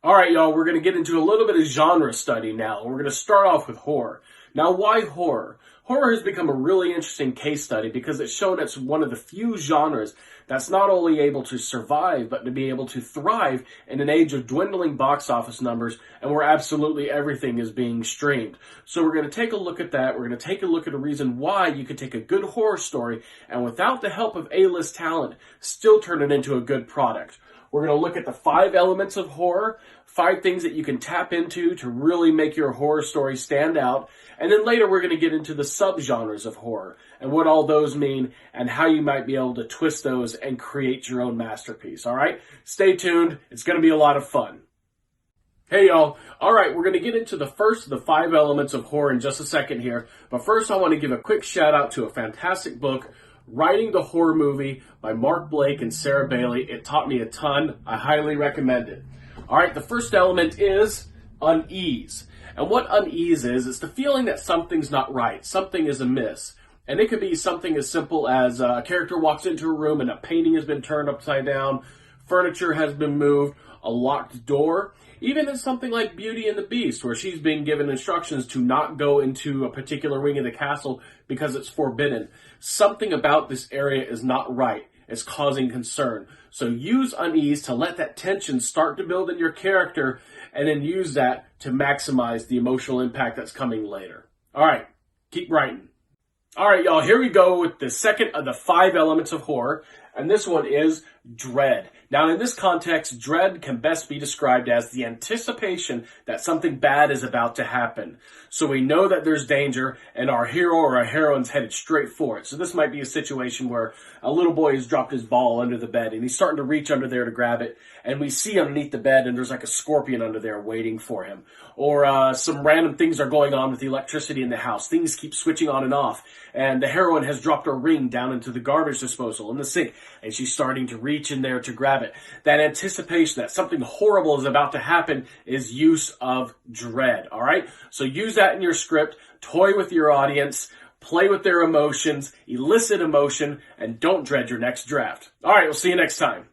All right, y'all, we're going to get into a little bit of genre study now. We're going to start off with horror. Now, why horror? Horror has become a really interesting case study because it's shown it's one of the few genres that's not only able to survive, but to be able to thrive in an age of dwindling box office numbers and where absolutely everything is being streamed. So we're going to take a look at that. We're going to take a look at a reason why you could take a good horror story and without the help of A-list talent, still turn it into a good product. We're going to look at the 5 elements of horror, 5 things that you can tap into to really make your horror story stand out. And then later we're going to get into the subgenres of horror and what all those mean and how you might be able to twist those and create your own masterpiece. All right? Stay tuned. It's going to be a lot of fun. Hey, y'all. All right, we're going to get into the first of the 5 elements of horror in just a second here. But first I want to give a quick shout out to a fantastic book, Writing the Horror Movie by Mark Blake and Sarah Bailey. It taught me a ton. I highly recommend it. All right, the first element is unease. And what unease is, it's the feeling that something's not right, something is amiss. And it could be something as simple as a character walks into a room and a painting has been turned upside down, furniture has been moved, a locked door. Even in something like Beauty and the Beast, where she's being given instructions to not go into a particular wing of the castle because it's forbidden. Something about this area is not right. It's causing concern. So use unease to let that tension start to build in your character and then use that to maximize the emotional impact that's coming later. All right, keep writing. All right, y'all, here we go with the second of the 5 elements of horror, and this one is dread. Now, in this context, dread can best be described as the anticipation that something bad is about to happen. So we know that there's danger, and our hero or our heroine's headed straight for it. So this might be a situation where a little boy has dropped his ball under the bed, and he's starting to reach under there to grab it, and we see underneath the bed, and there's like a scorpion under there waiting for him. Or some random things are going on with the electricity in the house. Things keep switching on and off, and the heroine has dropped her ring down into the garbage disposal in the sink, and she's starting to reach in there to grab it. That anticipation that something horrible is about to happen is use of dread, all right? So use that in your script, toy with your audience, play with their emotions, elicit emotion, and don't dread your next draft. All right, we'll see you next time.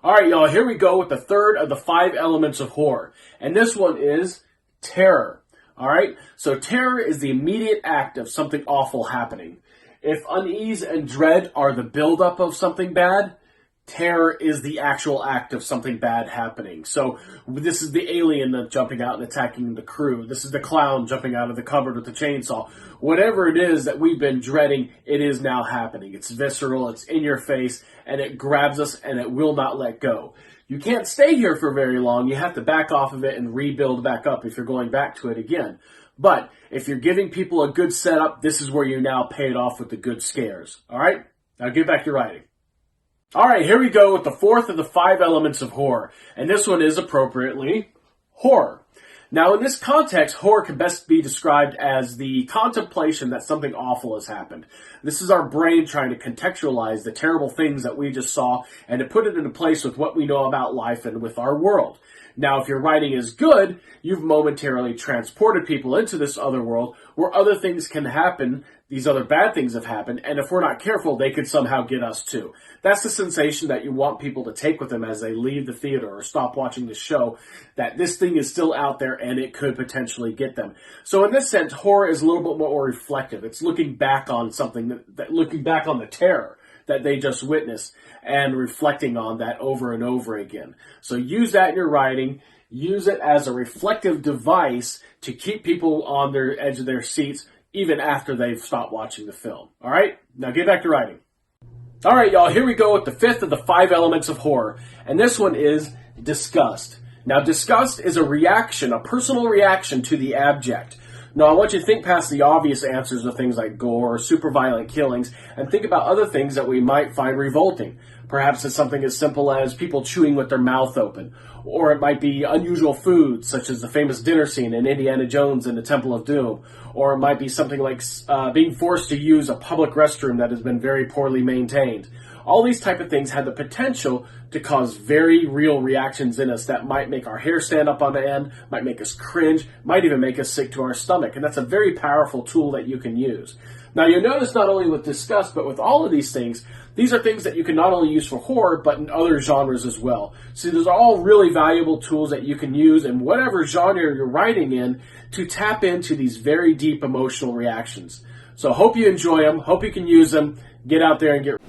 All right, y'all, here we go with the third of the 5 elements of horror, and this one is terror. All right, so terror is the immediate act of something awful happening. If unease and dread are the buildup of something bad, terror is the actual act of something bad happening. So this is the alien jumping out and attacking the crew. This is the clown jumping out of the cupboard with the chainsaw. Whatever it is that we've been dreading, it is now happening. It's visceral, it's in your face, and it grabs us and it will not let go. You can't stay here for very long. You have to back off of it and rebuild back up if you're going back to it again. But if you're giving people a good setup, this is where you now pay it off with the good scares. All right? Now get back to writing. All right, here we go with the 4th of the 5 elements of horror. And this one is appropriately horror. Now, in this context, horror can best be described as the contemplation that something awful has happened. This is our brain trying to contextualize the terrible things that we just saw and to put it into place with what we know about life and with our world. Now, if your writing is good, you've momentarily transported people into this other world where other things can happen, these other bad things have happened, and if we're not careful, they could somehow get us too. That's the sensation that you want people to take with them as they leave the theater or stop watching the show, that this thing is still out there and it could potentially get them. So in this sense, horror is a little bit more reflective. It's looking back on something, looking back on the terror that they just witnessed and reflecting on that over and over again. So use that in your writing. Use it as a reflective device to keep people on their edge of their seats even after they've stopped watching the film. All right? Now get back to writing. All right, y'all, here we go with the 5th of the 5 elements of horror. And this one is disgust. Now, disgust is a reaction, a personal reaction to the abject. Now, I want you to think past the obvious answers of things like gore, super violent killings, and think about other things that we might find revolting. Perhaps it's something as simple as people chewing with their mouth open. Or it might be unusual foods, such as the famous dinner scene in Indiana Jones and the Temple of Doom. Or it might be something like being forced to use a public restroom that has been very poorly maintained. All these type of things had the potential to cause very real reactions in us that might make our hair stand up on the end, might make us cringe, might even make us sick to our stomach. And that's a very powerful tool that you can use. Now, you'll notice not only with disgust, but with all of these things, these are things that you can not only use for horror, but in other genres as well. So those are all really valuable tools that you can use in whatever genre you're writing in to tap into these very deep emotional reactions. So hope you enjoy them, hope you can use them, get out there and get